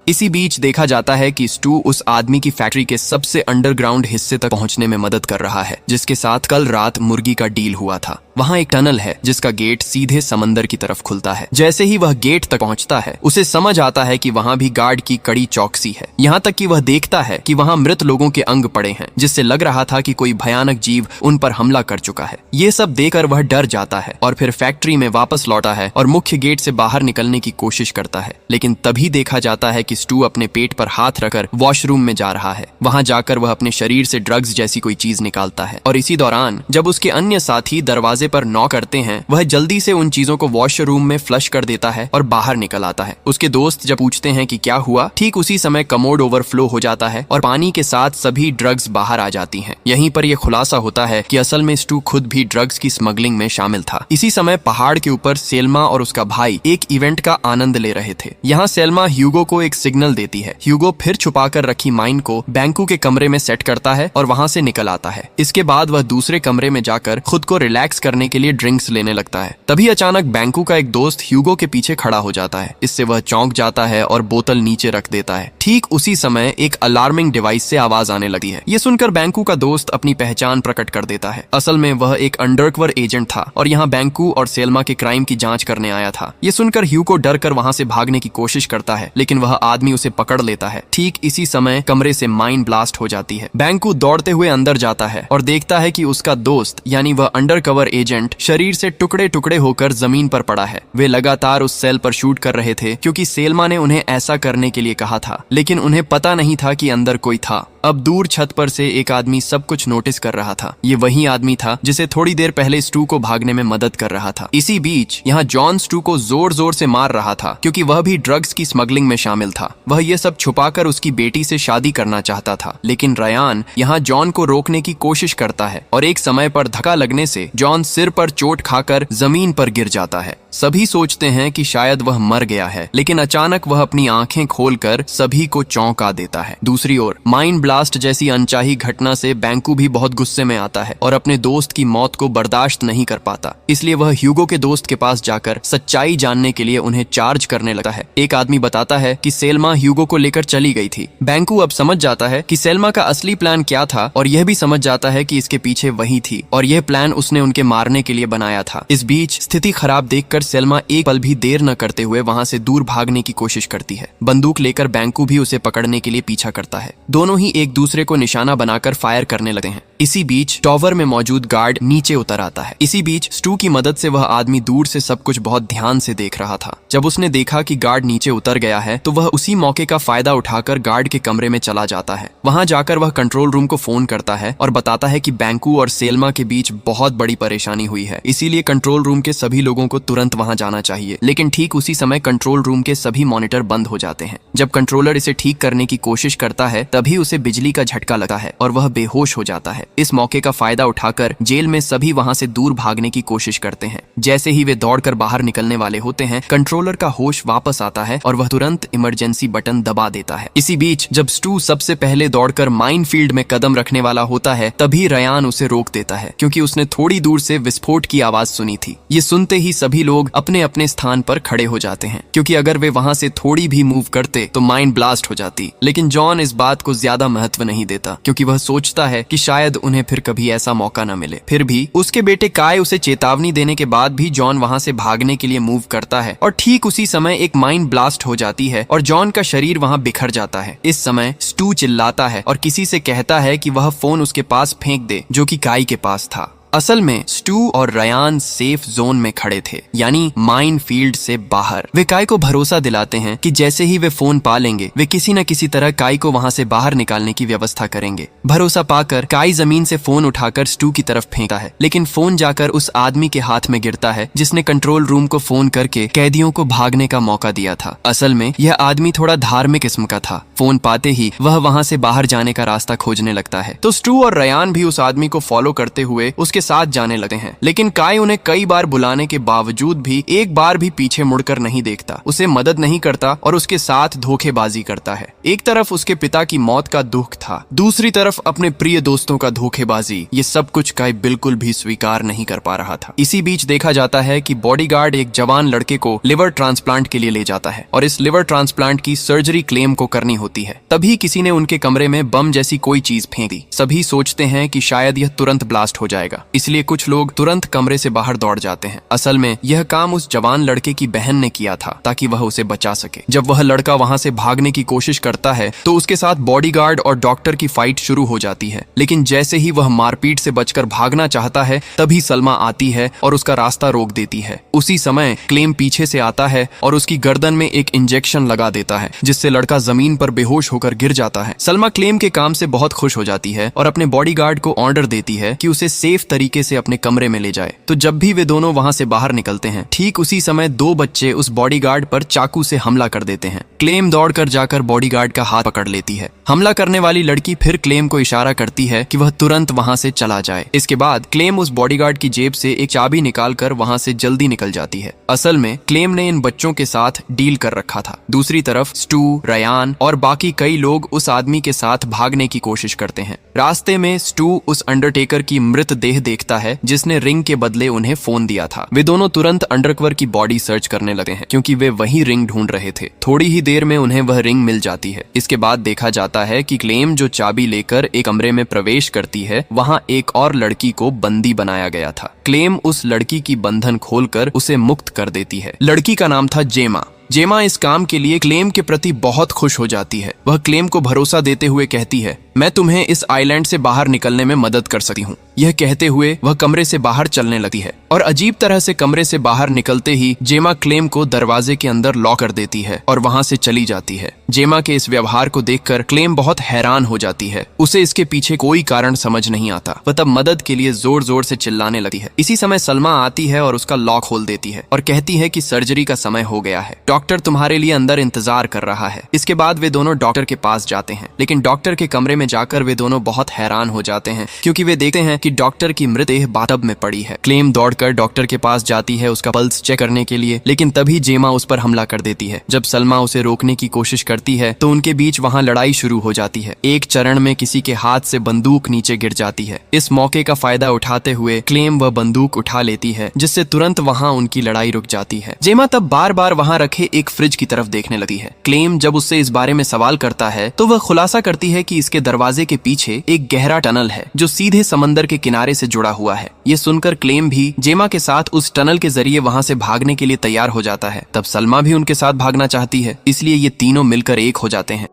इसी बीच देखा जाता है कि स्टू उस आदमी की फैक्ट्री के सबसे अंडरग्राउंड हिस्से तक पहुंचने में मदद कर रहा है, जिसके साथ कल रात मुर्गी का डील हुआ था। वहां एक टनल है जिसका गेट सीधे समंदर की तरफ खुलता है। जैसे ही वह गेट तक पहुंचता है, उसे समझ आता है कि वहां भी गार्ड की कड़ी चौकसी है। यहाँ तक कि वह देखता है कि वहां मृत लोगों के अंग पड़े हैं, जिससे लग रहा था कि कोई भयानक जीव उन पर हमला कर चुका है। ये सब देखकर वह डर जाता है और फिर फैक्ट्री में वापस लौटा है और मुख्य गेट से बाहर निकलने की कोशिश करता है। लेकिन तभी देखा जाता है कि स्टू अपने पेट पर हाथ रखकर वॉशरूम में जा रहा है। वहां जाकर वह अपने शरीर से ड्रग्स जैसी कोई चीज निकालता है और इसी दौरान जब उसके अन्य साथी दरवाजे पर नॉक करते हैं, वह जल्दी से उन चीजों को वॉशरूम में फ्लश कर देता है और बाहर निकल आता है। उसके दोस्त जब पूछते हैं कि क्या हुआ, ठीक उसी समय कमोड ओवरफ्लो हो जाता है और पानी के साथ सभी ड्रग्स बाहर आ जाती हैं। यहीं पर यह खुलासा होता है कि असल में स्टू खुद भी ड्रग्स की स्मगलिंग में शामिल था। इसी समय पहाड़ के ऊपर सेल्मा और उसका भाई एक इवेंट का आनंद ले रहे थे। यहाँ सेल्मा ह्यूगो को एक सिग्नल देती है। ह्यूगो फिर छुपाकर रखी माइन को बैंकू के कमरे में सेट करता है और वहां से निकल आता है। इसके बाद वह दूसरे कमरे में जाकर खुद को रिलैक्स करने के लिए ड्रिंक्स लेने लगता है। तभी अचानक बैंकू का एक दोस्त ह्यूगो के पीछे खड़ा हो जाता है। इससे वह चौंक जाता है और बोतल नीचे रख देता है। ठीक उसी समय एक अलार्मिंग डिवाइस से आवाज आने लगती है। ये सुनकर बैंकू का दोस्त अपनी पहचान प्रकट कर देता है। असल में वह एक अंडरकवर एजेंट था और यहाँ बैंकू और सेल्मा के क्राइम की जांच करने आया था। ये सुनकर ह्यूगो डर कर वहां से भागने की कोशिश करता है, लेकिन वह आदमी उसे पकड़ लेता है। ठीक इसी समय कमरे से माइन ब्लास्ट हो जाती है। बैंकू दौड़ते हुए अंदर जाता है और देखता है कि उसका दोस्त यानी वह अंडरकवर एजेंट शरीर से टुकड़े टुकड़े होकर जमीन पर पड़ा है। वे लगातार उस सेल पर शूट कर रहे थे क्योंकि सेल्मा ने उन्हें ऐसा करने के लिए कहा था, लेकिन उन्हें पता नहीं था कि अंदर कोई था। अब दूर छत पर से एक आदमी सब कुछ नोटिस कर रहा था। ये वही आदमी था जिसे थोड़ी देर पहले स्टू को भागने में मदद कर रहा था। इसी बीच यहाँ जॉन स्टू को जोर जोर से मार रहा था क्योंकि वह भी ड्रग्स की स्मगलिंग में शामिल था। वह ये सब छुपाकर उसकी बेटी से शादी करना चाहता था, लेकिन रयान यहाँ जॉन को रोकने की कोशिश करता है और एक समय पर धक्का लगने से जॉन सिर पर चोट खाकर जमीन पर गिर जाता है। सभी सोचते हैं कि शायद वह मर गया है, लेकिन अचानक वह अपनी आंखें खोलकर सभी को चौंका देता है। दूसरी ओर माइन ब्लास्ट जैसी अनचाही घटना से बैंकू भी बहुत गुस्से में आता है और अपने दोस्त की मौत को बर्दाश्त नहीं कर पाता। इसलिए वह ह्यूगो के दोस्त के पास जाकर सच्चाई जानने के लिए उन्हें चार्ज करने लगता है। एक आदमी बताता है कि सेल्मा ह्यूगो को लेकर चली गई थी। बैंकू अब समझ जाता है कि सेल्मा का असली प्लान क्या था और यह भी समझ जाता है कि इसके पीछे वही थी और यह प्लान उसने उनके मारने के लिए बनाया था। इस बीच स्थिति खराब देखकर सेल्मा एक पल भी देर न करते हुए वहां से दूर भागने की कोशिश करती है। बंदूक लेकर बैंकू भी उसे पकड़ने के लिए पीछा करता है। दोनों ही एक दूसरे को निशाना बनाकर फायर करने लगते हैं। इसी बीच टॉवर में मौजूद गार्ड नीचे उतर आता है। इसी बीच स्टू की मदद से वह आदमी दूर से सब कुछ बहुत ध्यान से देख रहा था। जब उसने देखा कि गार्ड नीचे उतर गया है तो वह उसी मौके का फायदा उठाकर गार्ड के कमरे में चला जाता है। वहां जाकर वह कंट्रोल रूम को फोन करता है और बताता है कि बैंकू और सेल्मा के बीच बहुत बड़ी परेशानी हुई है, इसीलिए कंट्रोल रूम के सभी लोगों को तुरंत वहां जाना चाहिए। लेकिन ठीक उसी समय कंट्रोल रूम के सभी मॉनिटर बंद हो जाते हैं। जब कंट्रोलर इसे ठीक करने की कोशिश करता है तभी उसे बिजली का झटका लगता है और वह बेहोश हो जाता है। इस मौके का फायदा उठाकर जेल में सभी वहां से दूर भागने की कोशिश करते हैं। जैसे ही वे दौड़कर बाहर निकलने वाले होते हैं, कंट्रोलर का होश वापस आता है और वह तुरंत इमरजेंसी बटन दबा देता है। इसी बीच जब स्टू सबसे पहले दौड़कर माइनफील्ड में कदम रखने वाला होता है तभी रयान उसे रोक देता है, क्योंकि उसने थोड़ी दूर से विस्फोट की आवाज सुनी थी। ये सुनते ही सभी लोग अपने अपने स्थान पर खड़े हो जाते हैं, क्योंकि अगर वे वहां से थोड़ी भी मूव करते तो माइंड ब्लास्ट हो जाती। लेकिन जॉन इस बात को ज्यादा महत्व नहीं देता, क्योंकि वह सोचता है कि शायद उन्हें फिर कभी ऐसा मौका न मिले। फिर भी उसके बेटे काय उसे चेतावनी देने के बाद भी जॉन वहां से भागने के लिए मूव करता है और ठीक उसी समय एक माइंड ब्लास्ट हो जाती है और जॉन का शरीर वहां बिखर जाता है। इस समय स्टू चिल्लाता है और किसी से कहता है कि वह फोन उसके पास फेंक दे, जो कि काय के पास था। असल में स्टू और रयान सेफ जोन में खड़े थे, यानी माइन फील्ड से बाहर। वे काय को भरोसा दिलाते हैं कि जैसे ही वे फोन पा लेंगे वे किसी न किसी तरह काय को वहां से बाहर निकालने की व्यवस्था करेंगे। भरोसा पाकर काय जमीन से फोन उठाकर स्टू की तरफ फेंकता है, लेकिन फोन जाकर उस आदमी के हाथ में गिरता है जिसने कंट्रोल रूम को फोन करके कैदियों को भागने का मौका दिया था। असल में यह आदमी थोड़ा धार्मिक किस्म का था। फोन पाते ही वह वहां से बाहर जाने का रास्ता खोजने लगता है, तो स्टू और रयान भी उस आदमी को फॉलो करते हुए उसके साथ जाने लगते हैं। लेकिन काय उन्हें कई बार बुलाने के बावजूद भी एक बार भी पीछे मुड़कर नहीं देखता, उसे मदद नहीं करता और उसके साथ धोखेबाजी करता है। एक तरफ उसके पिता की मौत का दुख था, दूसरी तरफ अपने प्रिय दोस्तों का धोखेबाजी। ये सब कुछ काय बिल्कुल भी स्वीकार नहीं कर पा रहा था। इसी बीच देखा जाता है कि बॉडीगार्ड एक जवान लड़के को लिवर ट्रांसप्लांट के लिए ले जाता है और इस लिवर ट्रांसप्लांट की सर्जरी क्लेम को करनी होती है। तभी किसी ने उनके कमरे में बम जैसी कोई चीज फेंक दी। सभी सोचते हैं कि शायद यह तुरंत ब्लास्ट हो जाएगा, इसलिए कुछ लोग तुरंत कमरे से बाहर दौड़ जाते हैं। असल में यह काम उस जवान लड़के की बहन ने किया था ताकि वह उसे बचा सके। जब वह लड़का वहां से भागने की कोशिश करता है तो उसके साथ बॉडीगार्ड और डॉक्टर की फाइट शुरू हो जाती है। लेकिन जैसे ही वह मारपीट से बचकर भागना चाहता है तभी सलमा आती है और उसका रास्ता रोक देती है। उसी समय क्लेम पीछे से आता है और उसकी गर्दन में एक इंजेक्शन लगा देता है, जिससे लड़का जमीन पर बेहोश होकर गिर जाता है। सलमा क्लेम के काम से बहुत खुश हो जाती है और अपने बॉडीगार्ड को ऑर्डर देती है कि उसे सेफ तरीके से अपने कमरे में ले जाए। तो जब भी वे दोनों वहां से बाहर निकलते हैं, ठीक उसी समय दो बच्चे उस बॉडीगार्ड पर चाकू से हमला कर देते हैं। क्लेम दौड़कर जाकर बॉडीगार्ड का हाथ पकड़ लेती है। हमला करने वाली लड़की फिर क्लेम को इशारा करती है कि वह तुरंत वहां से चला जाए। इसके बाद क्लेम उस बॉडीगार्ड की जेब से एक चाबी निकालकर वहां से जल्दी निकल जाती है। असल में क्लेम ने इन बच्चों के साथ डील कर रखा था। दूसरी तरफ स्टू, रयान और बाकी कई लोग उस आदमी के साथ भागने की कोशिश करते हैं। रास्ते में स्टू उस अंडरटेकर की मृत देह देखता है जिसने रिंग के बदले उन्हें फोन दिया था। वे दोनों तुरंत अंडरकवर की बॉडी सर्च करने लगे हैं, क्योंकि वे वही रिंग ढूंढ रहे थे। थोड़ी ही देर में उन्हें वह रिंग मिल जाती है। इसके बाद देखा जाता है कि क्लेम जो चाबी लेकर एक कमरे में प्रवेश करती है, वहां एक और लड़की को बंदी बनाया गया था। क्लेम उस लड़की की बंधन खोलकर उसे मुक्त कर देती है। लड़की का नाम था जेमा। जेमा इस काम के लिए क्लेम के प्रति बहुत खुश हो जाती है। वह क्लेम को भरोसा देते हुए कहती है, मैं तुम्हें इस आइलैंड से बाहर निकलने में मदद कर सकती हूँ। यह कहते हुए वह कमरे से बाहर चलने लगती है और अजीब तरह से कमरे से बाहर निकलते ही जेमा क्लेम को दरवाजे के अंदर लॉक कर देती है और वहां से चली जाती है। जेमा के इस व्यवहार को देखकर क्लेम बहुत हैरान हो जाती है। उसे इसके पीछे कोई कारण समझ नहीं आता। वह तब मदद के लिए जोर जोर से चिल्लाने लगती है। इसी समय सलमा आती है और उसका लॉक खोल देती है और कहती है कि सर्जरी का समय हो गया है। डॉक्टर तुम्हारे लिए अंदर इंतजार कर रहा है। इसके बाद वे दोनों डॉक्टर के पास जाते हैं, लेकिन डॉक्टर के कमरे में जाकर वे दोनों बहुत हैरान हो जाते हैं क्योंकि वे देखते हैं कि डॉक्टर की मृतदेह बाथटब में पड़ी है। क्लेम दौड़कर डॉक्टर के पास जाती है उसका पल्स चेक करने के लिए, लेकिन तभी जेमा उस पर हमला कर देती है। जब सलमा उसे रोकने की कोशिश करती है तो उनके बीच वहां लड़ाई शुरू हो जाती है। एक चरण में किसी के हाथ से बंदूक नीचे गिर जाती है। इस मौके का फायदा उठाते हुए क्लेम वह बंदूक उठा लेती है, जिससे तुरंत वहां उनकी लड़ाई रुक जाती है। जेमा तब बार बार वहां रखे एक फ्रिज की तरफ देखने लगती है। क्लेम जब उससे इस बारे में सवाल करता है तो वह खुलासा करती है कि इसके दरवाजे के पीछे एक गहरा टनल है जो सीधे समंदर के किनारे से जुड़ा हुआ है। ये सुनकर क्लेम भी जेमा के साथ उस टनल के जरिए वहां से भागने के लिए तैयार हो जाता है। तब सलमा भी उनके साथ भागना चाहती है, इसलिए ये तीनों मिलकर एक हो जाते हैं।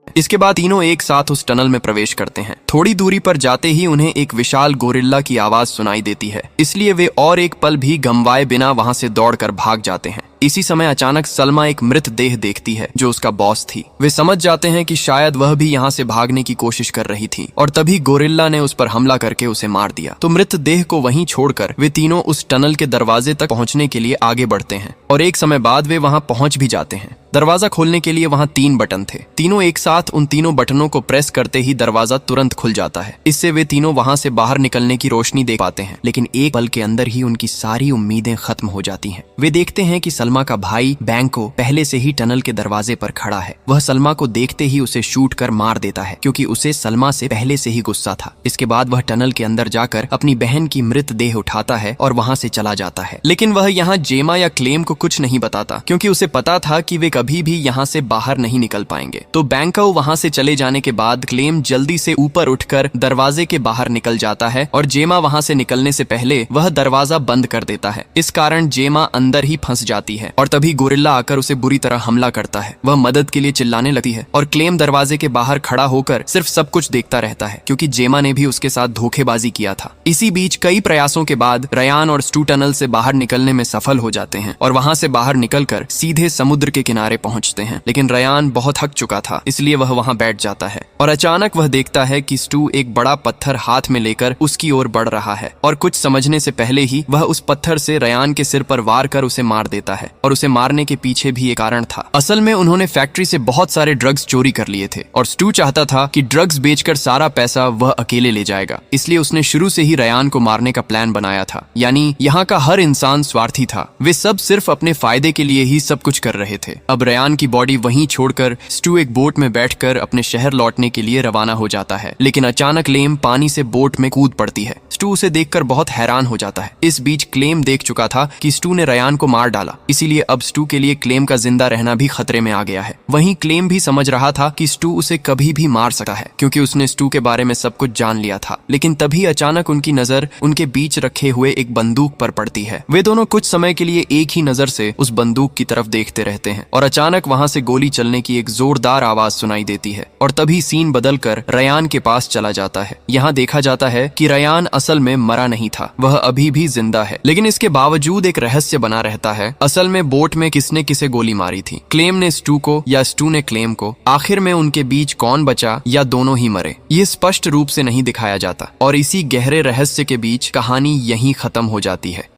इसके बाद तीनों एक साथ उस टनल में प्रवेश करते हैं। थोड़ी दूरी पर जाते ही उन्हें एक विशाल गोरिल्ला की आवाज सुनाई देती है, इसलिए वे और एक पल भी गंवाए बिना वहां से दौड़कर भाग जाते हैं। इसी समय अचानक सलमा एक मृत देह देखती है जो उसका बॉस थी। वे समझ जाते हैं कि शायद वह भी यहाँ से भागने की कोशिश कर रही थी और तभी गोरिल्ला ने उस पर हमला करके उसे मार दिया। तो मृत देह को वहीं छोड़कर वे तीनों उस टनल के दरवाजे तक पहुंचने के लिए आगे बढ़ते हैं और एक समय बाद वे वहां पहुंच भी जाते हैं। दरवाजा खोलने के लिए वहां 3 बटन थे। तीनों एक साथ उन तीनों बटनों को प्रेस करते ही दरवाजा तुरंत खुल जाता है। इससे वे तीनों वहां से बाहर निकलने की रोशनी देख पाते हैं, लेकिन एक पल के अंदर ही उनकी सारी उम्मीदें खत्म हो जाती हैं। वे देखते हैं कि सलमा का भाई बैंको पहले से ही टनल के दरवाजे पर खड़ा है। वह सलमा को देखते ही उसे शूट कर मार देता है क्योंकि उसे सलमा से पहले से ही गुस्सा था। इसके बाद वह टनल के अंदर जाकर अपनी बहन की मृत देह उठाता है और वहां से चला जाता है। लेकिन वह यहाँ जेमा या क्लेम को कुछ नहीं बताता क्योंकि उसे पता था कि वे कभी भी यहाँ से बाहर नहीं निकल पाएंगे। तो बैंको वहां से चले जाने के बाद क्लेम जल्दी से ऊपर उठकर दरवाजे के बाहर निकल जाता है और जेमा वहां से निकलने से पहले वह दरवाजा बंद कर देता है। इस कारण जेमा अंदर ही फंस जाती है और तभी गोरिल्ला आकर उसे बुरी तरह हमला करता है। वह मदद के लिए चिल्लाने लगती है और क्लेम दरवाजे के बाहर खड़ा होकर सिर्फ सब कुछ देखता रहता है क्योंकि जेमा ने भी उसके साथ धोखेबाजी किया था। इसी बीच कई प्रयासों के बाद रयान और स्टू टनल से बाहर निकलने में सफल हो जाते हैं और वहां से बाहर निकलकर सीधे समुद्र के किनारे पहुंचते हैं। लेकिन रयान बहुत थक चुका था, इसलिए वह वहां बैठ जाता है और अचानक वह देखता है कि स्टू एक बड़ा पत्थर हाथ में लेकर उसकी ओर बढ़ रहा है और कुछ समझने से पहले ही वह उस पत्थर से रयान के सिर पर वार कर उसे मार देता है। और उसे मारने के पीछे भी एक कारण था। असल में उन्होंने फैक्ट्री से बहुत सारे ड्रग्स चोरी कर लिए थे और स्टू चाहता था कि ड्रग्स बेचकर सारा पैसा वह अकेले ले जाएगा, इसलिए उसने शुरू से ही रयान को मारने का प्लान बनाया था। यानी यहाँ का हर इंसान स्वार्थी था, वे सब सिर्फ अपने फायदे के लिए ही सब कुछ कर रहे थे। अब रयान की बॉडी वहीं छोड़कर स्टू एक बोट में बैठकर अपने शहर लौटने के लिए रवाना हो जाता है, लेकिन अचानक क्लेम पानी से बोट में कूद पड़ती है। स्टू उसे देखकर बहुत हैरान हो जाता है। इस बीच क्लेम देख चुका था कि स्टू ने रयान को मार डाला, इसीलिए अब स्टू के लिए क्लेम का जिंदा रहना भी खतरे में आ गया है। वहीं क्लेम भी समझ रहा था कि स्टू उसे कभी भी मार सकता है क्योंकि उसने स्टू के बारे में सब कुछ जान लिया था। लेकिन तभी अचानक उनकी नजर उनके बीच रखे हुए एक बंदूक पर पड़ती है। वे दोनों कुछ समय के लिए एक ही नजर से उस बंदूक की तरफ देखते रहते हैं और अचानक वहां से गोली चलने की एक जोरदार आवाज सुनाई देती है और तभी सीन बदलकर रयान के पास चला जाता है। यहाँ देखा जाता है कि रयान असल में मरा नहीं था, वह अभी भी जिंदा है। लेकिन इसके बावजूद एक रहस्य बना रहता है, असल में बोट में किसने किसे गोली मारी थी, क्लेम ने स्टू को या स्टू ने क्लेम को। आखिर में उनके बीच कौन बचा या दोनों ही मरे, ये स्पष्ट रूप से नहीं दिखाया जाता और इसी गहरे रहस्य के बीच कहानी यहीं खत्म हो जाती है।